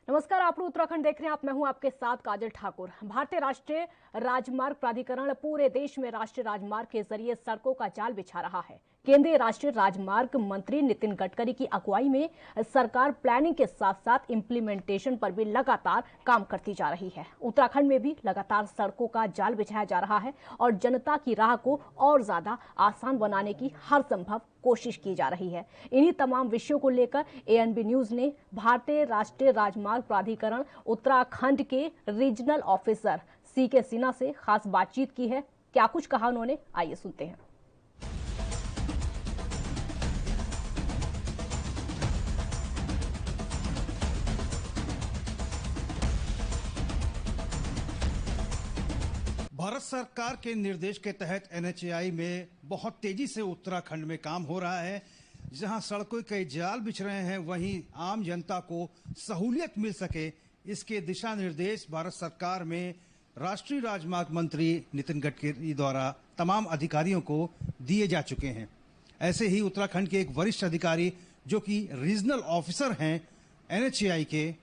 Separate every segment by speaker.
Speaker 1: नमस्कार, आप लोग उत्तराखंड देख रहे हैं। मैं हूं आपके साथ काजल ठाकुर। भारतीय राष्ट्रीय राजमार्ग प्राधिकरण पूरे देश में राष्ट्रीय राजमार्ग के जरिए सड़कों का जाल बिछा रहा है। केंद्रीय राष्ट्रीय राजमार्ग मंत्री नितिन गडकरी की अगुवाई में सरकार प्लानिंग के साथ साथ इम्प्लीमेंटेशन पर भी लगातार काम करती जा रही है। उत्तराखंड में भी लगातार सड़कों का जाल बिछाया जा रहा है और जनता की राह को और ज्यादा आसान बनाने की हर संभव कोशिश की जा रही है। इन्हीं तमाम विषयों को लेकर एएनबी न्यूज ने भारतीय राष्ट्रीय राजमार्ग प्राधिकरण उत्तराखंड के रीजनल ऑफिसर सीके सिन्हा से खास बातचीत की है। क्या कुछ कहा उन्होंने, आइए सुनते हैं।
Speaker 2: भारत सरकार के निर्देश के तहत एनएचएआई में बहुत तेजी से उत्तराखंड में काम हो रहा है। जहां सड़कों के जाल बिछ रहे हैं, वहीं आम जनता को सहूलियत मिल सके, इसके दिशा निर्देश भारत सरकार में राष्ट्रीय राजमार्ग मंत्री नितिन गडकरी द्वारा तमाम अधिकारियों को दिए जा चुके हैं। ऐसे ही उत्तराखंड के एक वरिष्ठ अधिकारी जो कि रीजनल ऑफिसर हैं एनएचएआई के,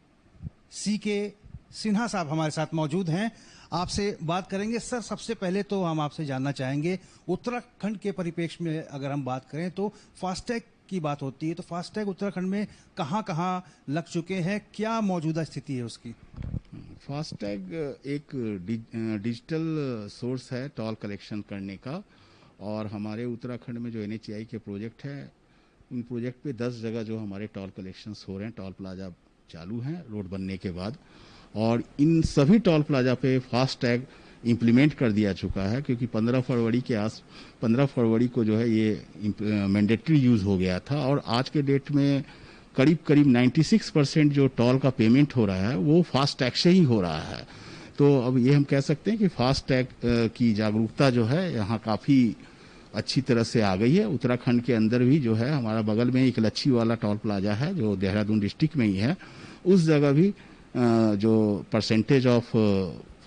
Speaker 2: सीके सिन्हा साहब हमारे साथ मौजूद हैं। आपसे बात करेंगे। सर, सबसे पहले तो हम आपसे जानना चाहेंगे, उत्तराखंड के परिप्रेक्ष्य में अगर हम बात करें तो फास्टैग की बात होती है, तो फास्टैग उत्तराखंड में कहां-कहां लग चुके हैं, क्या मौजूदा स्थिति है उसकी?
Speaker 3: फास्टैग एक डिजिटल सोर्स है टोल कलेक्शन करने का, और हमारे उत्तराखंड में जो एनएचएआई के प्रोजेक्ट है, इन प्रोजेक्ट पे 10 जगह जो हमारे टोल कलेक्शंस हो रहे हैं, टोल प्लाजा चालू हैं रोड बनने के बाद, और इन सभी टोल प्लाजा पे फास्टैग इम्प्लीमेंट कर दिया चुका है, क्योंकि 15 फरवरी को जो है ये मैंडेटरी यूज हो गया था, और आज के डेट में करीब 96% जो टोल का पेमेंट हो रहा है वो फास्टैग से ही हो रहा है। तो अब ये हम कह सकते हैं कि फास्टैग की जागरूकता जो है यहाँ काफी अच्छी तरह से आ गई है। उत्तराखंड के अंदर भी जो है, हमारा बगल में एक लच्छी वाला टोल प्लाजा है जो देहरादून डिस्ट्रिक्ट में ही है, उस जगह भी जो परसेंटेज ऑफ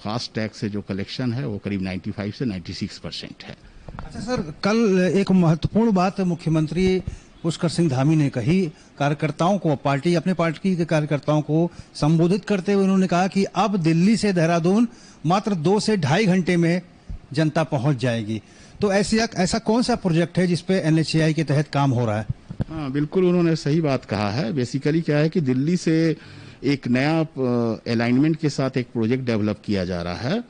Speaker 3: फास्टैग से जो कलेक्शन है वो करीब 95 से 96% है।
Speaker 2: अच्छा सर, कल एक महत्वपूर्ण बात मुख्यमंत्री पुष्कर सिंह धामी ने कही, कार्यकर्ताओं को, अपने पार्टी के कार्यकर्ताओं को संबोधित करते हुए उन्होंने कहा कि अब दिल्ली से देहरादून मात्र 2 से ढाई घंटे में जनता पहुंच जाएगी। तो ऐसा कौन सा प्रोजेक्ट है जिसपे एनएचएआई के तहत काम हो रहा है?
Speaker 3: हाँ, बिल्कुल उन्होंने सही बात कहा है। बेसिकली क्या है कि दिल्ली से एक नया अलाइनमेंट के साथ एक प्रोजेक्ट डेवलप किया जा रहा है,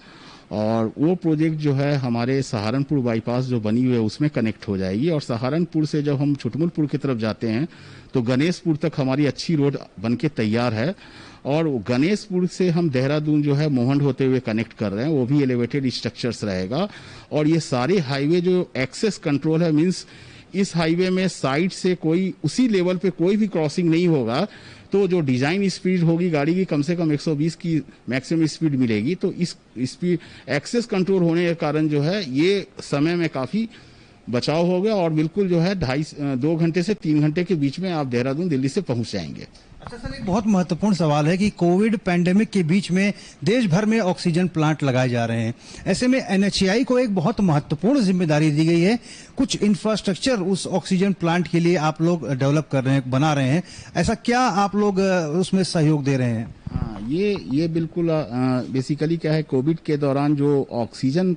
Speaker 3: और वो प्रोजेक्ट जो है हमारे सहारनपुर बाईपास जो बनी हुई है उसमें कनेक्ट हो जाएगी, और सहारनपुर से जब हम छुटमुलपुर की तरफ जाते हैं तो गणेशपुर तक हमारी अच्छी रोड बनके तैयार है, और गणेशपुर से हम देहरादून जो है मोहंड होते हुए कनेक्ट कर रहे हैं, वो भी एलिवेटेड स्ट्रक्चर्स रहेगा। और ये सारे हाईवे जो एक्सेस कंट्रोल है, मीन्स इस हाईवे में साइड से कोई उसी लेवल पे कोई भी क्रॉसिंग नहीं होगा, तो जो डिजाइन स्पीड होगी गाड़ी की कम से कम 120 की मैक्सिमम स्पीड मिलेगी। तो इस स्पीड एक्सेस कंट्रोल होने के कारण जो है ये समय में काफी बचाव हो गया, और बिल्कुल जो है 2 घंटे से 3 घंटे के बीच में आप देहरादून दिल्ली से पहुंच जाएंगे।
Speaker 2: अच्छा सर, एक बहुत महत्वपूर्ण सवाल है कि कोविड पैंडेमिक के बीच में देश भर में ऑक्सीजन प्लांट लगाए जा रहे हैं। ऐसे में एनएचएआई को एक बहुत महत्वपूर्ण जिम्मेदारी दी गई है। कुछ इंफ्रास्ट्रक्चर उस ऑक्सीजन प्लांट के लिए आप लोग डेवलप कर रहे हैं, बना रहे हैं। ऐसा क्या आप लोग उसमें सहयोग दे रहे हैं?
Speaker 3: हाँ, ये बिल्कुल बेसिकली क्या है, कोविड के दौरान जो ऑक्सीजन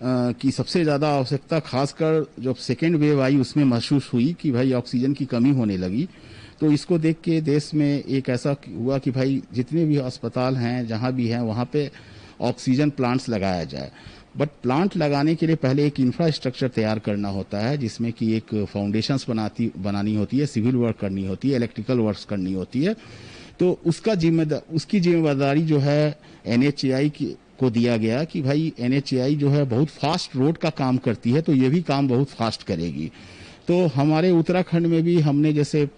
Speaker 3: की सबसे ज्यादा आवश्यकता, खासकर जब सेकेंड वेव आई उसमें महसूस हुई कि भाई ऑक्सीजन की कमी होने लगी। तो इसको देख के देश में एक ऐसा हुआ कि भाई जितने भी अस्पताल हैं, जहां भी हैं, वहां पे ऑक्सीजन प्लांट्स लगाया जाए। बट प्लांट लगाने के लिए पहले एक इंफ्रास्ट्रक्चर तैयार करना होता है, जिसमें कि एक फाउंडेशंस बनानी होती है, सिविल वर्क करनी होती है, इलेक्ट्रिकल वर्क्स करनी होती है। तो उसकी जिम्मेदारी जो है एनएचएआई को दिया गया कि भाई एनएचएआई जो है बहुत फास्ट रोड का काम करती है, तो ये भी काम बहुत फास्ट करेगी। तो हमारे उत्तराखंड में भी हमने जैसे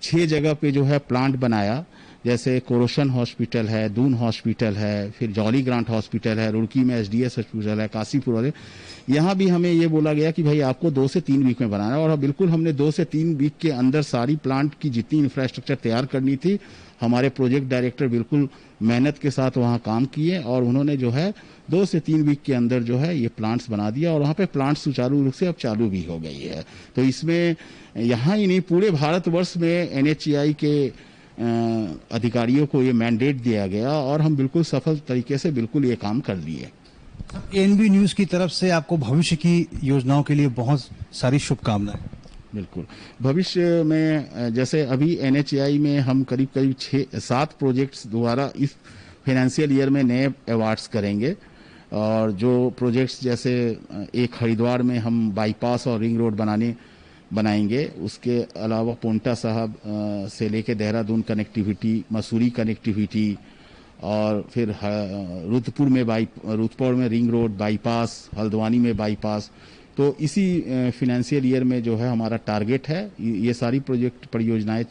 Speaker 3: 6 जगह पे जो है प्लांट बनाया, जैसे कोरोशन हॉस्पिटल है, दून हॉस्पिटल है, फिर जॉली ग्रांट हॉस्पिटल है, रुड़की में एसडीएस हॉस्पिटल है, काशीपुर है। यहाँ भी हमें ये बोला गया कि भाई आपको 2 से 3 वीक में बनाना है, और बिल्कुल हमने 2 से 3 वीक के अंदर सारी प्लांट की जितनी इंफ्रास्ट्रक्चर तैयार करनी थी, हमारे प्रोजेक्ट डायरेक्टर बिल्कुल मेहनत के साथ वहाँ काम किए और उन्होंने जो है 2 से 3 वीक के अंदर जो है ये प्लांट्स बना दिया, और वहाँ पे प्लांट सुचारू रूप से अब चालू भी हो गई है। तो इसमें यहाँ ही नहीं, पूरे भारतवर्ष में NHAI के अधिकारियों को ये मैंडेट दिया गया और हम बिल्कुल सफल तरीके से बिल्कुल ये काम कर लिए।
Speaker 2: एएनबी न्यूज की तरफ से आपको भविष्य की योजनाओं के लिए बहुत सारी शुभकामनाएं।
Speaker 3: बिल्कुल, भविष्य में जैसे अभी NHAI में हम करीब 6-7 प्रोजेक्ट्स द्वारा इस फाइनेंशियल ईयर में नए अवार्ड्स करेंगे, और जो प्रोजेक्ट्स जैसे एक हरिद्वार में हम बाईपास और रिंग रोड बनाएंगे, उसके अलावा पोंटा साहब से लेके देहरादून कनेक्टिविटी, मसूरी कनेक्टिविटी, और फिर रुद्रपुर में रिंग रोड बाईपास, हल्द्वानी में बाईपास। तो इसी फाइनेंशियल ईयर में जो है हमारा टारगेट है। ये सारी प्रोजेक्ट परियोजनाएं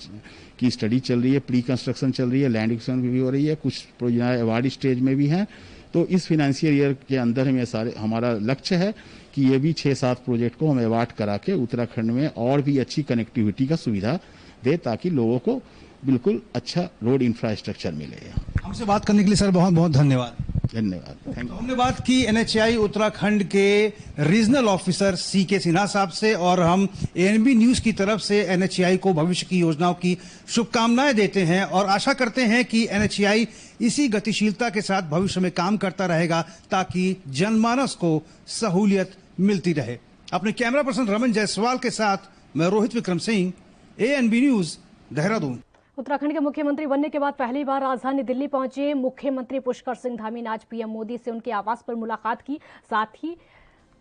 Speaker 3: की स्टडी चल रही है, प्री कंस्ट्रक्शन चल रही है, लैंड एक्विजिशन भी हो रही है, कुछ परियोजनाएं अवार्ड स्टेज में भी हैं। तो इस फाइनेंशियल ईयर के अंदर हम ये सारे, हमारा लक्ष्य है कि ये भी 6-7 प्रोजेक्ट को हम अवार्ड करा के उत्तराखंड में और भी अच्छी कनेक्टिविटी का सुविधा दे, ताकि लोगों को बिल्कुल अच्छा रोड इंफ्रास्ट्रक्चर मिले।
Speaker 2: हमसे बात करने के लिए सर बहुत बहुत धन्यवाद।
Speaker 3: धन्यवाद, थैंक यू।
Speaker 2: हमने बात की NHAI उत्तराखंड के रीजनल ऑफिसर CK सिन्हा साहब से, और हम ANB न्यूज की तरफ से NHAI को भविष्य की योजनाओं की शुभकामनाएं देते हैं और आशा करते हैं कि NHAI इसी गतिशीलता के साथ भविष्य में काम करता रहेगा, ताकि जनमानस को सहूलियत मिलती रहे। अपने कैमरा पर्सन रमन जायसवाल के साथ मैं रोहित विक्रम सिंह, ANB न्यूज, देहरादून।
Speaker 1: उत्तराखंड के मुख्यमंत्री बनने के बाद पहली बार राजधानी दिल्ली पहुंचे मुख्यमंत्री पुष्कर सिंह धामी ने आज पीएम मोदी से उनके आवास पर मुलाकात की, साथ ही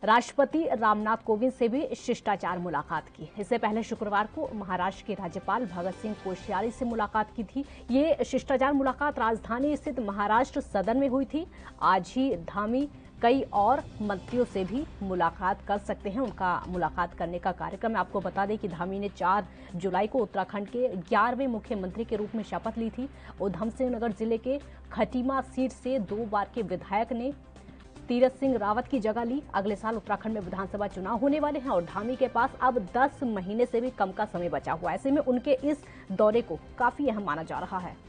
Speaker 1: राष्ट्रपति रामनाथ कोविंद से भी शिष्टाचार मुलाकात की। इससे पहले शुक्रवार को महाराष्ट्र के राज्यपाल भगत सिंह कोश्यारी से मुलाकात की थी। ये शिष्टाचार मुलाकात राजधानी स्थित महाराष्ट्र सदन में हुई थी। आज ही धामी कई और मंत्रियों से भी मुलाकात कर सकते हैं। उनका मुलाकात करने का कार्यक्रम, आपको बता दें कि धामी ने 4 जुलाई को उत्तराखंड के 11वें मुख्यमंत्री के रूप में शपथ ली थी। उधम सिंह नगर जिले के खटीमा सीट से 2 बार के विधायक ने तीरथ सिंह रावत की जगह ली। अगले साल उत्तराखंड में विधानसभा चुनाव होने वाले हैं और धामी के पास अब 10 महीने से भी कम का समय बचा हुआ है। ऐसे में उनके इस दौरे को काफी अहम माना जा रहा है।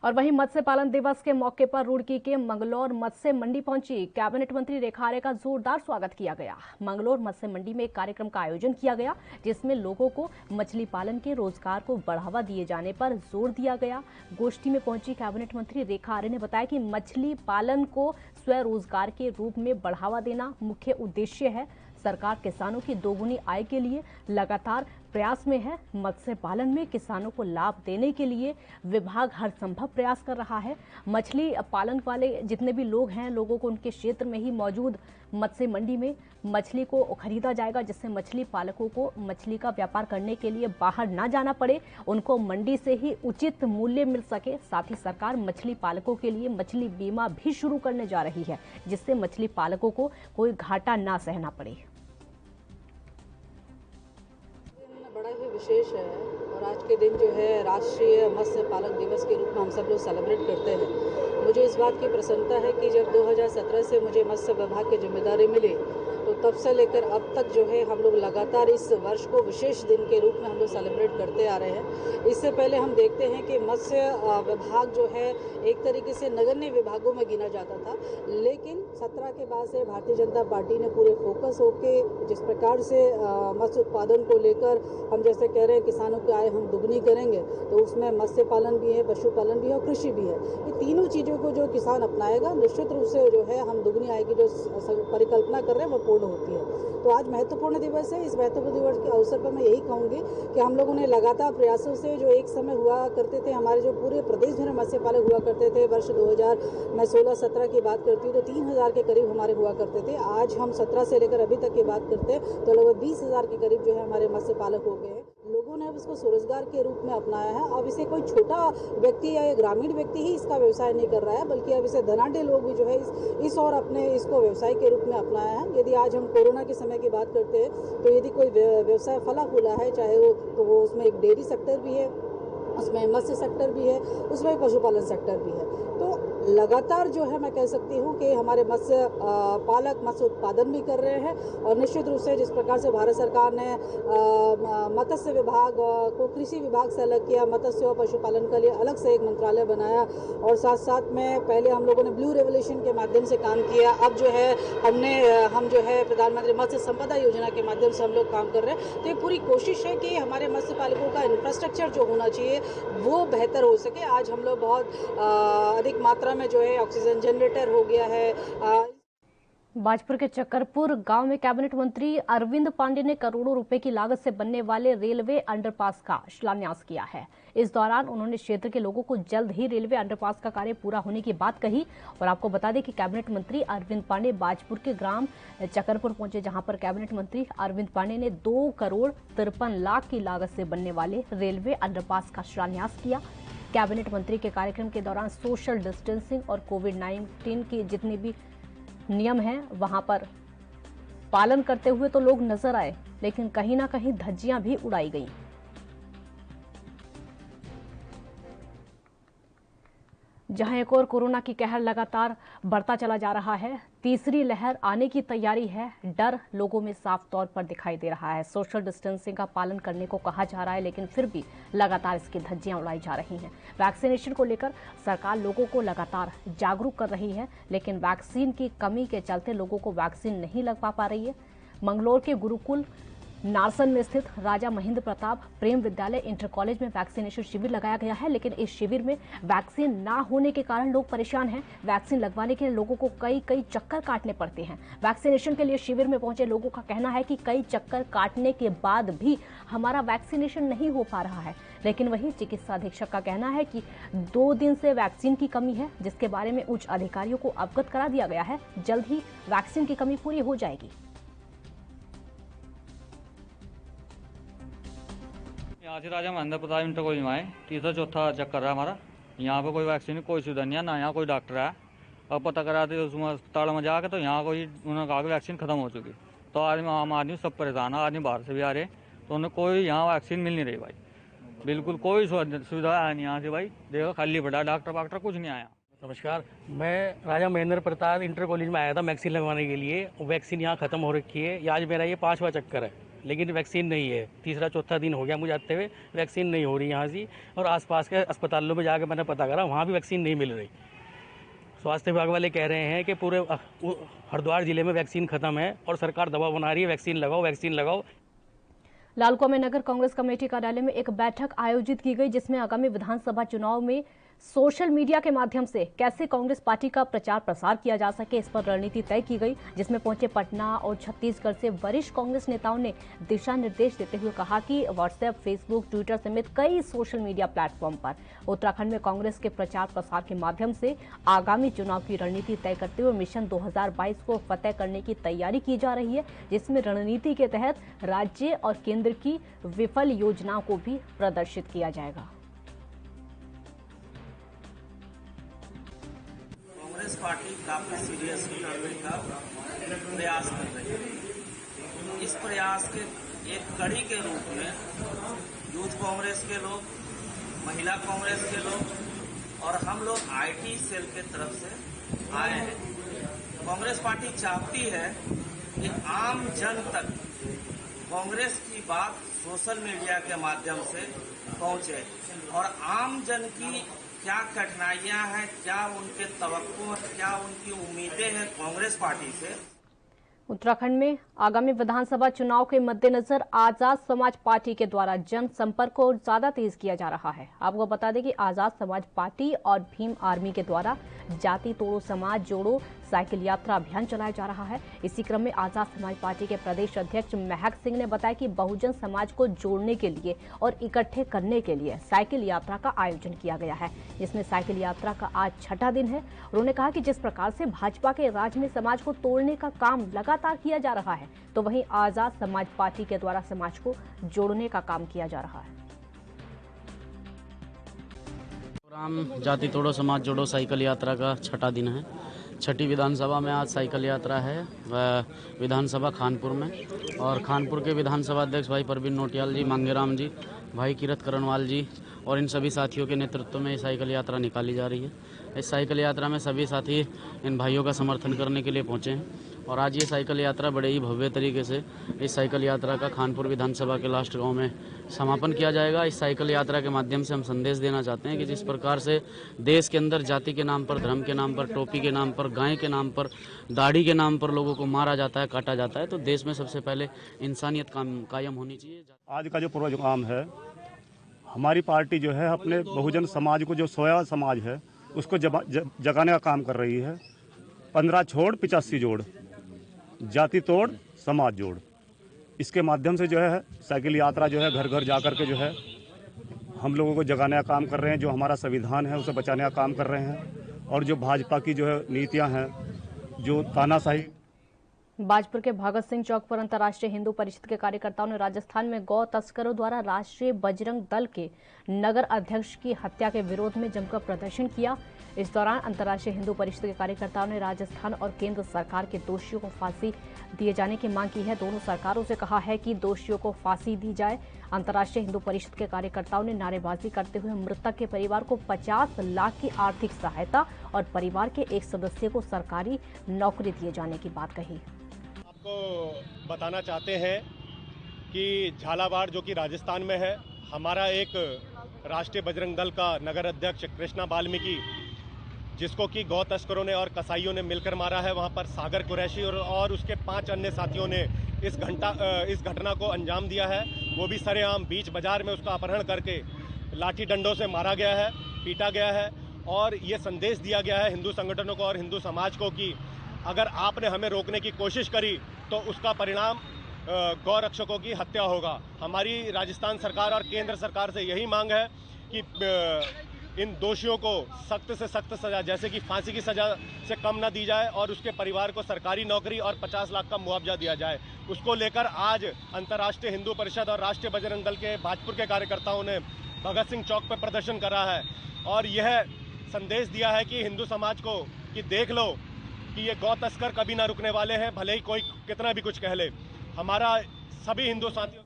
Speaker 1: और वहीं मत्स्य पालन दिवस के मौके पर रुड़की के मंगलौर मत्स्य मंडी पहुंची कैबिनेट मंत्री रेखा आर्य का जोरदार स्वागत किया गया। मंगलौर मत्स्य मंडी में एक कार्यक्रम का आयोजन किया गया, जिसमें लोगों को मछली पालन के रोजगार को बढ़ावा दिए जाने पर जोर दिया गया। गोष्ठी में पहुंची कैबिनेट मंत्री रेखा आर्य ने बताया कि मछली पालन को स्वरोजगार के रूप में बढ़ावा देना मुख्य उद्देश्य है। सरकार किसानों की दोगुनी आय के लिए लगातार प्रयास में है। मत्स्य पालन में किसानों को लाभ देने के लिए विभाग हर संभव प्रयास कर रहा है। मछली पालन वाले जितने भी लोग हैं, लोगों को उनके क्षेत्र में ही मौजूद मत्स्य मंडी में मछली को खरीदा जाएगा, जिससे मछली पालकों को मछली का व्यापार करने के लिए बाहर ना जाना पड़े, उनको मंडी से ही उचित मूल्य मिल सके। साथ ही सरकार मछली पालकों के लिए मछली बीमा भी शुरू करने जा रही है, जिससे मछली पालकों को कोई घाटा ना सहना पड़े।
Speaker 4: बड़ा ही विशेष है और आज के दिन जो है राष्ट्रीय मत्स्य पालक दिवस के रूप में हम सब लोग सेलिब्रेट करते हैं। मुझे इस बात की प्रसन्नता है कि जब 2017 से मुझे मत्स्य विभाग की जिम्मेदारी मिली, तो तब से लेकर अब तक जो है हम लोग लगातार इस वर्ष को विशेष दिन के रूप में हम लोग सेलिब्रेट करते आ रहे हैं। इससे पहले हम देखते हैं कि मत्स्य विभाग जो है एक तरीके से नगण्य विभागों में गिना जाता था, लेकिन 17 के बाद से भारतीय जनता पार्टी ने पूरे फोकस होके जिस प्रकार से मत्स्य उत्पादन को लेकर हम जैसे कह रहे हैं किसानों की आय हम दुगनी करेंगे, तो उसमें मत्स्य पालन भी है, पशुपालन भी है और कृषि भी है। ये तीनों चीज़ों को जो किसान अपनाएगा, निश्चित रूप से जो है हम दुगनी आय की जो परिकल्पना कर रहे हैं वो पूर्ण होती है। तो आज महत्वपूर्ण दिवस है। इस महत्वपूर्ण दिवस के अवसर पर मैं यही कहूँगी कि हम लोगों ने लगातार प्रयासों से जो एक समय हुआ करते थे, हमारे जो पूरे प्रदेश भर में मत्स्य पालक हुआ करते थे, वर्ष 2000 मैं 16-17 की बात करती हूँ तो 3000 के करीब हमारे हुआ करते थे। आज हम 17 से लेकर अभी तक की बात करते हैं तो लगभग 20,000 के करीब जो है हमारे मत्स्य पालक हो गए हैं। लोगों ने अब इसको स्वरोजगार के रूप में अपनाया है। अब इसे कोई छोटा व्यक्ति या ग्रामीण व्यक्ति ही इसका व्यवसाय नहीं कर रहा है, बल्कि अब इसे धनाढ़ लोग भी जो है इस और अपने इसको व्यवसाय के रूप में अपनाया है। यदि आज हम कोरोना के समय की बात करते हैं तो यदि कोई व्यवसाय फला फूला है, चाहे वो तो वो उसमें एक डेयरी सेक्टर भी है, उसमें मत्स्य सेक्टर भी है, उसमें पशुपालन सेक्टर भी है। तो लगातार जो है मैं कह सकती हूँ कि हमारे मत्स्य पालक मत्स्य उत्पादन भी कर रहे हैं और निश्चित रूप से जिस प्रकार से भारत सरकार ने मत्स्य विभाग को कृषि विभाग से अलग किया, मत्स्य और पशुपालन के लिए अलग से एक मंत्रालय बनाया और साथ साथ में पहले हम लोगों ने ब्लू रेवोल्यूशन के माध्यम से काम किया, अब जो है हम जो है प्रधानमंत्री मत्स्य संपदा योजना के माध्यम से हम लोग काम कर रहे हैं। तो ये पूरी कोशिश है कि हमारे मत्स्य पालकों का इंफ्रास्ट्रक्चर जो होना चाहिए वो बेहतर हो सके। आज हम लोग बहुत अधिक मात्रा में जो है ऑक्सीजन जनरेटर हो गया है।
Speaker 1: बाजपुर के चक्करपुर गांव में कैबिनेट मंत्री अरविंद पांडे ने करोड़ों रुपए की लागत से बनने वाले रेलवे अंडरपास का शिलान्यास किया है। इस दौरान उन्होंने क्षेत्र के लोगों को जल्द ही रेलवे अंडरपास का कार्य पूरा होने की बात कही। और आपको बता दें कि कैबिनेट मंत्री अरविंद पांडे बाजपुर के ग्राम चक्करपुर पहुंचे, जहां पर कैबिनेट मंत्री अरविंद पांडे ने 2,53,00,000 की लागत से बनने वाले रेलवे अंडरपास का शिलान्यास किया। कैबिनेट मंत्री के कार्यक्रम के दौरान सोशल डिस्टेंसिंग और कोविड-19 के जितने भी नियम हैं वहां पर पालन करते हुए तो लोग नजर आए, लेकिन कहीं ना कहीं धज्जियां भी उड़ाई गईं। जहां एक और कोरोना की कहर लगातार बढ़ता चला जा रहा है, तीसरी लहर आने की तैयारी है, डर लोगों में साफ तौर पर दिखाई दे रहा है। सोशल डिस्टेंसिंग का पालन करने को कहा जा रहा है, लेकिन फिर भी लगातार इसकी धज्जियां उड़ाई जा रही हैं। वैक्सीनेशन को लेकर सरकार लोगों को लगातार जागरूक कर रही है, लेकिन वैक्सीन की कमी के चलते लोगों को वैक्सीन नहीं लग पा रही है। मंगलौर के गुरुकुल नारसन में स्थित राजा महेंद्र प्रताप प्रेम विद्यालय इंटर कॉलेज में वैक्सीनेशन शिविर लगाया गया है, लेकिन इस शिविर में वैक्सीन ना होने के कारण लोग परेशान हैं। वैक्सीन लगवाने के लिए लोगों को कई चक्कर काटने पड़ते हैं। वैक्सीनेशन के लिए शिविर में पहुंचे लोगों का कहना है कि कई चक्कर काटने के बाद भी हमारा वैक्सीनेशन नहीं हो पा रहा है। लेकिन वहीं चिकित्सा अधीक्षक का कहना है कि 2 दिन से वैक्सीन की कमी है, जिसके बारे में उच्च अधिकारियों को अवगत करा दिया गया है। जल्द ही वैक्सीन की कमी पूरी हो जाएगी।
Speaker 5: यहाँ से राजा महेंद्र प्रताप इंटर कॉलेज में आए, तीसरा चौथा चक्कर है हमारा। यहाँ पे कोई वैक्सीन कोई सुविधा नहीं है, ना यहाँ कोई डॉक्टर है। अब पता कराते उसमें अस्पताल में जाकर तो यहाँ कोई उन्होंने कहा कि वैक्सीन खत्म हो चुकी। तो आम आदमी सब परेशान है, आदमी बाहर से भी आ रहे, तो उन्हें कोई यहाँ वैक्सीन मिल नहीं रही भाई। बिल्कुल कोई सुविधा है नहीं यहाँ से भाई। देखो खाली पड़ा, डॉक्टर कुछ नहीं आया।
Speaker 6: नमस्कार, मैं राजा महेंद्र प्रताप इंटर कॉलेज में आया था वैक्सीन लगवाने के लिए। वैक्सीन यहाँ खत्म हो रखी है। आज मेरा ये 5वां चक्कर है, लेकिन वैक्सीन नहीं है। तीसरा चौथा दिन हो गया मुझे आते हुए, वैक्सीन नहीं हो रही यहाँ से। और आसपास के अस्पतालों में जाकर मैंने पता करा, वहाँ भी वैक्सीन नहीं मिल रही। स्वास्थ्य विभाग वाले कह रहे हैं कि पूरे हरिद्वार जिले में वैक्सीन खत्म है और सरकार दबाव बना रही है, वैक्सीन लगाओ।
Speaker 1: लालकुआं में नगर कांग्रेस कमेटी कार्यालय में एक बैठक आयोजित की गई, जिसमें आगामी विधानसभा चुनाव में सोशल मीडिया के माध्यम से कैसे कांग्रेस पार्टी का प्रचार प्रसार किया जा सके, इस पर रणनीति तय की गई। जिसमें पहुंचे पटना और छत्तीसगढ़ से वरिष्ठ कांग्रेस नेताओं ने दिशा निर्देश देते हुए कहा कि व्हाट्सएप, फेसबुक, ट्विटर समेत कई सोशल मीडिया प्लेटफॉर्म पर उत्तराखंड में कांग्रेस के प्रचार प्रसार के माध्यम से आगामी चुनाव की रणनीति तय करते हुए मिशन 2022 को फतेह करने की तैयारी की जा रही है, जिसमें रणनीति के तहत राज्य और केंद्र की विफल योजनाओं को भी प्रदर्शित किया जाएगा।
Speaker 7: कांग्रेस पार्टी काफी सीरियसली लड़ने का प्रयास कर रही है। इस प्रयास के एक कड़ी के रूप में यूथ कांग्रेस के लोग, महिला कांग्रेस के लोग और हम लोग आईटी सेल के तरफ से आए हैं। कांग्रेस पार्टी चाहती है कि आम जन तक कांग्रेस की बात सोशल मीडिया के माध्यम से पहुंचे और आम जन की क्या कठिनाइयां हैं, क्या उनके तवक्को, क्या उनकी उम्मीदें हैं कांग्रेस पार्टी से।
Speaker 1: उत्तराखंड में आगामी विधानसभा चुनाव के मद्देनजर आजाद समाज पार्टी के द्वारा जनसंपर्क को ज्यादा तेज किया जा रहा है। आपको बता दें कि आजाद समाज पार्टी और भीम आर्मी के द्वारा जाति तोड़ो समाज जोड़ो साइकिल यात्रा अभियान चलाया जा रहा है। इसी क्रम में आजाद समाज पार्टी के प्रदेश अध्यक्ष महक सिंह ने बताया कि बहुजन समाज को जोड़ने के लिए और इकट्ठे करने के लिए साइकिल यात्रा का आयोजन किया गया है, जिसमें साइकिल यात्रा का आज 6ठा दिन है। उन्होंने कहा कि जिस प्रकार से भाजपा के राज में समाज को तोड़ने का काम लगातार किया जा रहा है, तो वहीं आजाद समाज पार्टी के द्वारा समाज को जोड़ने का काम किया जा रहा है।
Speaker 8: प्रोग्राम जाति तोड़ो समाज जोड़ो साइकिल यात्रा का 6ठा दिन है। 6ठी विधानसभा में आज साइकिल यात्रा है वह विधानसभा खानपुर में, और खानपुर के विधानसभा अध्यक्ष भाई परवीन नोटियाल जी, मांगेराम जी भाई किरत करणवाल जी और इन सभी साथियों के नेतृत्व में ये साइकिल यात्रा निकाली जा रही है। इस साइकिल यात्रा में सभी साथी इन भाइयों का समर्थन करने के लिए पहुंचे हैं और आज ये साइकिल यात्रा बड़े ही भव्य तरीके से इस साइकिल यात्रा का खानपुर विधानसभा के लास्ट गांव में समापन किया जाएगा। इस साइकिल यात्रा के माध्यम से हम संदेश देना चाहते हैं कि जिस प्रकार से देश के अंदर जाति के नाम पर, धर्म के नाम पर, टोपी के नाम पर, गाय के नाम पर, दाढ़ी के नाम पर लोगों को मारा जाता है, काटा जाता है, तो देश में सबसे पहले इंसानियत कायम होनी चाहिए।
Speaker 9: आज का जो प्रोग्राम है, हमारी पार्टी जो है अपने बहुजन समाज को, जो सोया समाज है, उसको जगाने का काम कर रही है। 15 छोड़ 85 जोड़, जाति तोड़ समाज जोड़, इसके माध्यम से जो है साइकिल यात्रा जो है घर घर जा कर के जो है हम लोगों को जगाने का काम कर रहे हैं। जो हमारा संविधान है उसे बचाने का काम कर रहे हैं और जो भाजपा की जो है नीतियां हैं, जो तानाशाही।
Speaker 1: बाजपुर के भगत सिंह चौक पर अंतर्राष्ट्रीय हिंदू परिषद के कार्यकर्ताओं ने राजस्थान में गौ तस्करों द्वारा राष्ट्रीय बजरंग दल के नगर अध्यक्ष की हत्या के विरोध में जमकर प्रदर्शन किया। इस दौरान अंतर्राष्ट्रीय हिंदू परिषद के कार्यकर्ताओं ने राजस्थान और केंद्र सरकार के दोषियों को फांसी दिए जाने की मांग की है। दोनों सरकारों से कहा है कि दोषियों को फांसी दी जाए। अंतर्राष्ट्रीय हिंदू परिषद के कार्यकर्ताओं ने नारेबाजी करते हुए मृतक के परिवार को 50 लाख की आर्थिक सहायता और परिवार के एक सदस्य को सरकारी नौकरी दिए जाने की बात कही।
Speaker 10: आपको बताना चाहते हैं कि झालावाड़ जो कि राजस्थान में है, हमारा एक राष्ट्रीय बजरंग दल का नगर अध्यक्ष कृष्णा वाल्मीकि, जिसको कि गौ तस्करों ने और कसाईयों ने मिलकर मारा है, वहां पर सागर कुरैशी और उसके 5 अन्य साथियों ने इस घटना को अंजाम दिया है। वो भी सरेआम बीच बाजार में उसका अपहरण करके लाठी डंडों से मारा गया है, पीटा गया है। और ये संदेश दिया गया है हिंदू संगठनों को और हिंदू समाज को कि अगर आपने हमें रोकने की कोशिश करी तो उसका परिणाम गौ रक्षकों की हत्या होगा। हमारी राजस्थान सरकार और केंद्र सरकार से यही मांग है कि इन दोषियों को सख्त से सख्त सजा, जैसे कि फांसी की सजा से कम न दी जाए और उसके परिवार को सरकारी नौकरी और 50 लाख का मुआवजा दिया जाए। उसको लेकर आज अंतर्राष्ट्रीय हिंदू परिषद और राष्ट्रीय बजरंग दल के बाजपुर के कार्यकर्ताओं ने भगत सिंह चौक पर प्रदर्शन करा है और यह संदेश दिया है कि हिंदू समाज को कि देख लो कि ये गौ तस्कर कभी ना रुकने वाले हैं, भले ही कोई कितना भी कुछ कह ले। हमारा सभी हिंदू साथियों।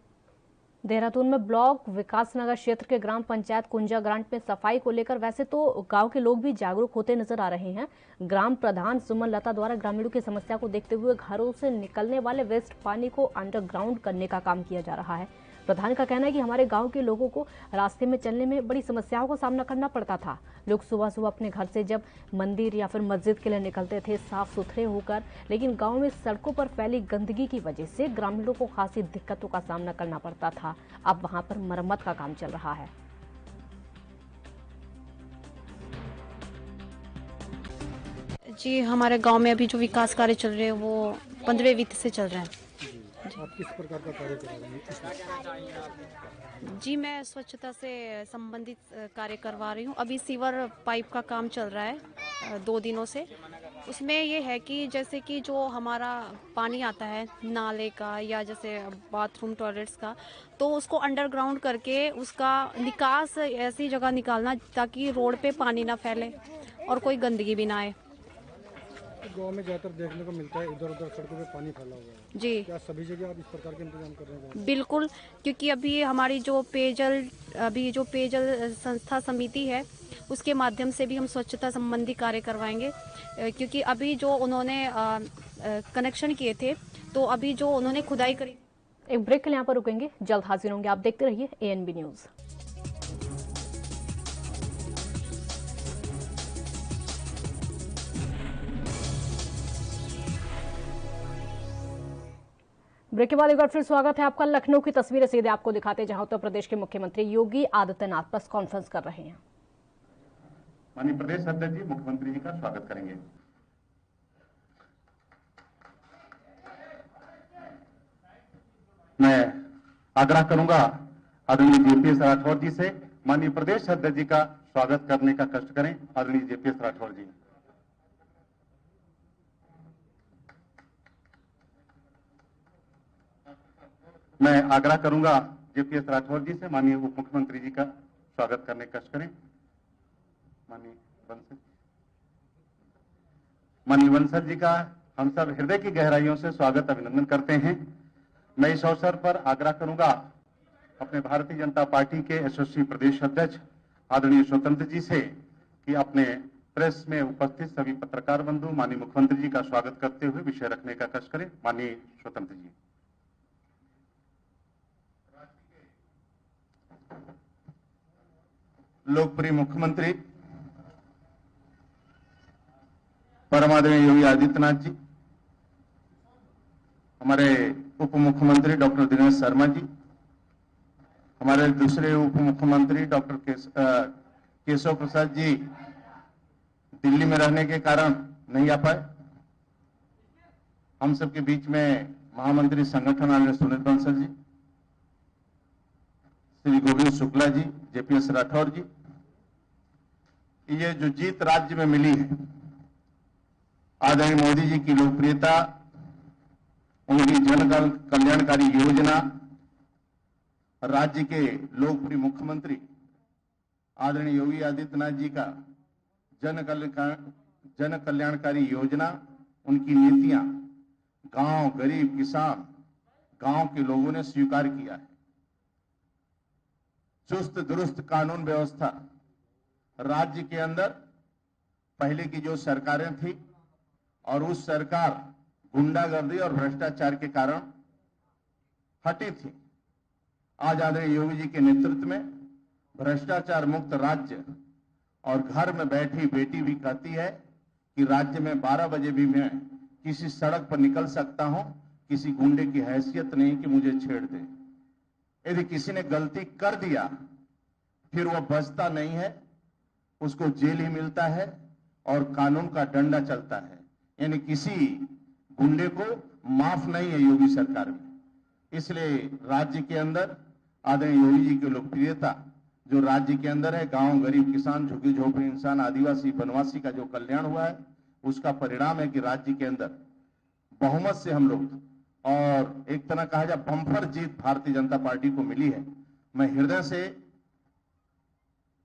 Speaker 1: देहरादून में ब्लॉक विकासनगर क्षेत्र के ग्राम पंचायत कुंजा ग्रांट में सफाई को लेकर वैसे तो गांव के लोग भी जागरूक होते नजर आ रहे हैं। ग्राम प्रधान सुमन लता द्वारा ग्रामीणों की समस्या को देखते हुए घरों से निकलने वाले वेस्ट पानी को अंडरग्राउंड करने का काम किया जा रहा है। प्रधान का कहना है कि हमारे गांव के लोगों को रास्ते में चलने में बड़ी समस्याओं का सामना करना पड़ता था। लोग सुबह सुबह अपने घर से जब मंदिर या फिर मस्जिद के लिए निकलते थे साफ सुथरे होकर, लेकिन गांव में सड़कों पर फैली गंदगी की वजह से ग्रामीणों को खासी दिक्कतों का सामना करना पड़ता था। अब वहां पर मरम्मत का काम चल रहा है।
Speaker 11: जी, हमारे गांव में अभी जो विकास कार्य चल रहे हैं वो 15वें वित्त से चल रहे हैं।
Speaker 12: आप किस प्रकार का कार्य कर रहे हैं?
Speaker 11: जी, मैं स्वच्छता से संबंधित कार्य करवा रही हूँ। अभी सीवर पाइप का काम चल रहा है 2 दिनों से। उसमें ये है कि जैसे कि जो हमारा पानी आता है नाले का या जैसे बाथरूम टॉयलेट्स का, तो उसको अंडरग्राउंड करके उसका निकास ऐसी जगह निकालना ताकि रोड पे पानी ना फैले और कोई गंदगी भी ना आए।
Speaker 12: गांव में ज्यादातर देखने को मिलता है इधर उधर सड़कों पे पानी फैला हुआ है।
Speaker 11: जी,
Speaker 12: क्या सभी जगह आप इस प्रकार के इंतजाम कर रहे हैं?
Speaker 11: बिल्कुल, क्योंकि अभी हमारी जो पेयजल संस्था समिति है उसके माध्यम से भी हम स्वच्छता संबंधी कार्य करवाएंगे। क्योंकि अभी जो उन्होंने कनेक्शन किए थे, तो अभी जो उन्होंने खुदाई करी।
Speaker 1: एक ब्रेक के लिए यहाँ पर रुकेंगे, जल्द हाजिर होंगे। आप देखते रहिए ANB न्यूज। ब्रेक के बाद एक बार फिर स्वागत है आपका। लखनऊ की तस्वीरें सीधे आपको दिखाते जहां उत्तर प्रदेश के मुख्यमंत्री योगी आदित्यनाथ प्रेस कॉन्फ्रेंस कर रहे हैं।
Speaker 13: माननीय प्रदेश अध्यक्ष जी मुख्यमंत्री जी का स्वागत करेंगे। मैं आग्रह करूंगा आदरणीय JPS राठौर जी से माननीय प्रदेश अध्यक्ष जी का स्वागत करने का कष्ट करें। आदरणीय JPS राठौर जी। मैं आग्रह करूंगा JPS राठौर जी से माननीय उप मुख्यमंत्री जी का स्वागत करने का कष्ट करें। माननीय बंसल जी का हम सब हृदय की गहराइयों से स्वागत अभिनंदन करते हैं। मैं इस अवसर पर आग्रह करूंगा अपने भारतीय जनता पार्टी के यशस्वी प्रदेश अध्यक्ष आदरणीय स्वतंत्र जी से कि अपने प्रेस में उपस्थित सभी पत्रकार बंधु माननीय मुख्यमंत्री जी का स्वागत करते हुए विषय रखने का कष्ट करें। माननीय स्वतंत्र जी। लोकप्रिय मुख्यमंत्री परम आदरणीय योगी आदित्यनाथ जी, हमारे उप मुख्यमंत्री डॉक्टर दिनेश शर्मा जी, हमारे दूसरे उप मुख्यमंत्री डॉक्टर केशव प्रसाद जी दिल्ली में रहने के कारण नहीं आ पाए। हम सबके बीच में महामंत्री संगठन आदरणीय सुनील बंसल जी, श्री गोविंद शुक्ला जी, जेपीएस राठौर जी। ये जो जीत राज्य में मिली है, आदरणीय मोदी जी की लोकप्रियता, उनकी जन कल्याणकारी योजना, राज्य के लोकप्रिय मुख्यमंत्री आदरणीय योगी आदित्यनाथ जी का जन कल्याणकारी योजना, उनकी नीतियां गांव, गरीब, किसान, गांव के लोगों ने स्वीकार किया है। चुस्त दुरुस्त कानून व्यवस्था, राज्य के अंदर पहले की जो सरकारें थी और उस सरकार गुंडागर्दी और भ्रष्टाचार के कारण हटी थी, आज आदरणीय योगी जी के नेतृत्व में भ्रष्टाचार मुक्त राज्य, और घर में बैठी बेटी भी कहती है कि राज्य में 12 बजे भी मैं किसी सड़क पर निकल सकता हूं, किसी गुंडे की हैसियत नहीं कि मुझे छेड़ दे। यदि किसी ने गलती कर दिया फिर वह बचता नहीं है, उसको जेल ही मिलता है और कानून का डंडा चलता है। यानी किसी गुंडे को माफ नहीं है योगी सरकार में। इसलिए राज्य के अंदर आदरणीय योगी जी की लोकप्रियता जो राज्य के अंदर है, गांव, गरीब, किसान, झुग्गी झोपड़ी इंसान, आदिवासी, वनवासी का जो कल्याण हुआ है, उसका परिणाम है कि राज्य के अंदर बहुमत से हम लोग, और एक तरह कहा जाए बम्पर जीत भारतीय जनता पार्टी को मिली है। मैं हृदय से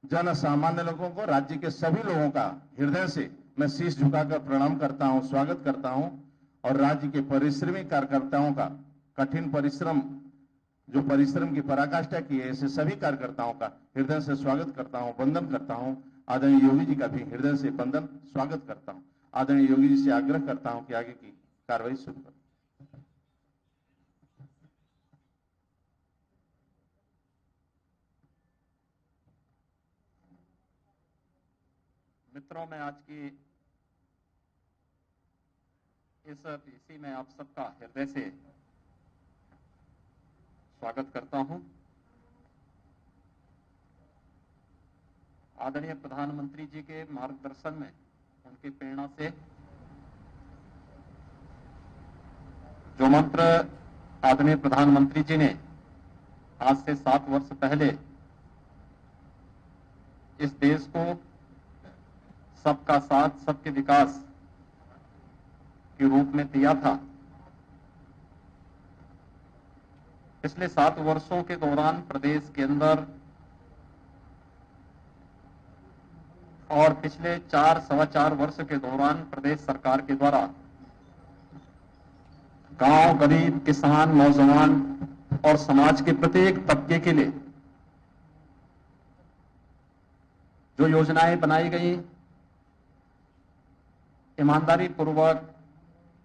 Speaker 13: जन सामान्य लोगों को, राज्य के सभी लोगों का हृदय से मैं शीश झुकाकर प्रणाम करता हूं, स्वागत करता हूं, और राज्य के परिश्रमी कार्यकर्ताओं का कठिन परिश्रम, जो परिश्रम की पराकाष्ठा की है, ऐसे सभी कार्यकर्ताओं का हृदय से स्वागत करता हूं, वंदन करता हूं। आदरणीय योगी जी का भी हृदय से वंदन, स्वागत करता हूं। आदरणीय योगी जी से आग्रह करता हूं कि आगे की कार्रवाई शुरू करें।
Speaker 14: मित्रों, मैं आज की इस पीसी में आप सबका हृदय से स्वागत करता हूं। आदरणीय प्रधानमंत्री जी के मार्गदर्शन में, उनकी प्रेरणा से जो मंत्र आदरणीय प्रधानमंत्री जी ने आज से 7 वर्ष पहले इस देश को सबका साथ सबके विकास के रूप में दिया था, पिछले 7 वर्षों के दौरान प्रदेश के अंदर और पिछले 4-4.25 वर्ष के दौरान प्रदेश सरकार के द्वारा गांव, गरीब, किसान, नौजवान और समाज के प्रत्येक तबके के लिए जो योजनाएं बनाई गई, ईमानदारी पूर्वक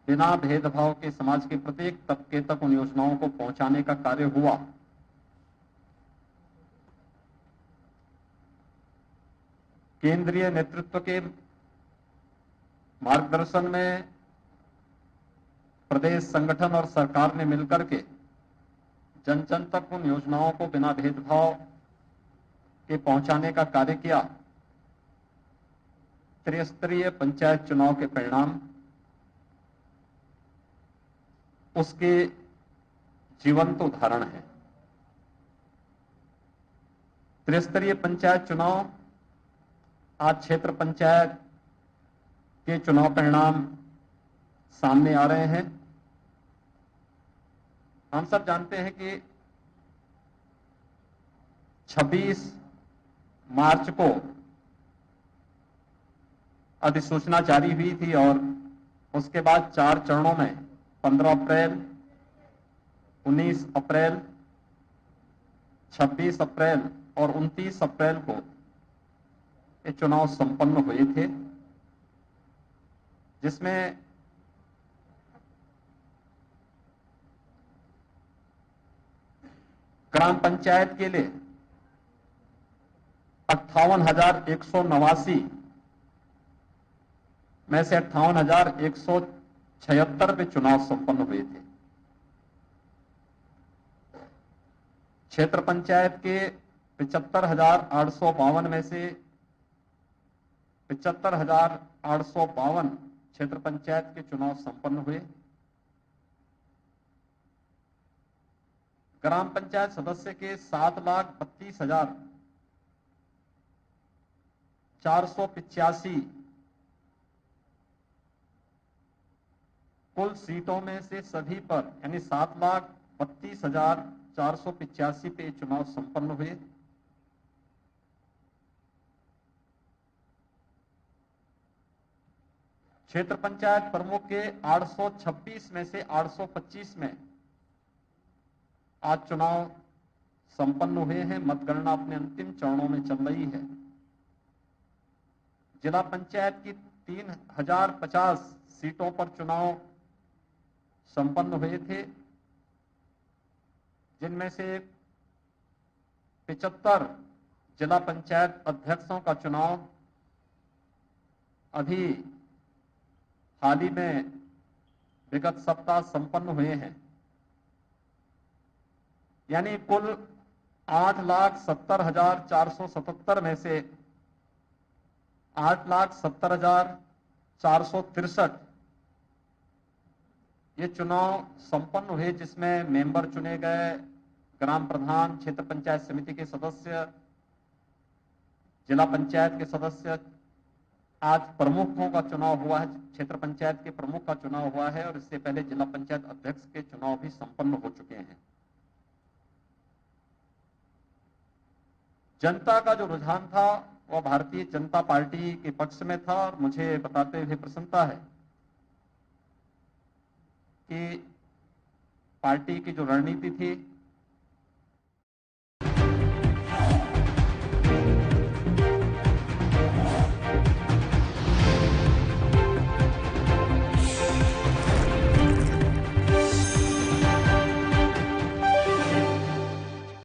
Speaker 14: बिना भेदभाव के समाज के प्रत्येक तबके तक उन योजनाओं को पहुंचाने का कार्य हुआ। केंद्रीय नेतृत्व के मार्गदर्शन में प्रदेश संगठन और सरकार ने मिलकर के जन जन तक उन योजनाओं को बिना भेदभाव के पहुंचाने का कार्य किया। त्रिस्तरीय पंचायत चुनाव के परिणाम उसके जीवंत उदाहरण है। त्रिस्तरीय पंचायत चुनाव, आज क्षेत्र पंचायत के चुनाव परिणाम सामने आ रहे हैं। हम सब जानते हैं कि 26 मार्च को अधिसूचना जारी हुई थी और उसके बाद 4 चरणों में 15 अप्रैल, 19 अप्रैल, 26 अप्रैल और 29 अप्रैल को ये चुनाव संपन्न हुए थे, जिसमें ग्राम पंचायत के लिए 58,189 में से 58,176 पे चुनाव संपन्न हुए थे। क्षेत्र पंचायत के 75,852 में से 75,852 क्षेत्र पंचायत के चुनाव संपन्न हुए। ग्राम पंचायत सदस्य के 7,32,485 कुल सीटों में से सभी पर यानी 7,32,485 पे चुनाव संपन्न हुए। क्षेत्र पंचायत प्रमुख के 826 में से 825 में आज चुनाव संपन्न हुए हैं। मतगणना अपने अंतिम चरणों में चल रही है। जिला पंचायत की 3,050 सीटों पर चुनाव संपन्न हुए थे, जिनमें से 75 जिला पंचायत अध्यक्षों का चुनाव अभी हाल ही में विगत सप्ताह संपन्न हुए हैं। यानी कुल 8,70,477 में से 8,70,463 ये चुनाव संपन्न हुए, जिसमें मेंबर चुने गए, ग्राम प्रधान, क्षेत्र पंचायत समिति के सदस्य, जिला पंचायत के सदस्य। आज प्रमुखों का चुनाव हुआ है, क्षेत्र पंचायत के प्रमुख का चुनाव हुआ है और इससे पहले जिला पंचायत अध्यक्ष के चुनाव भी संपन्न हो चुके हैं। जनता का जो रुझान था वह भारतीय जनता पार्टी के पक्ष में था और मुझे बताते हुए प्रसन्नता है कि पार्टी की जो रणनीति थी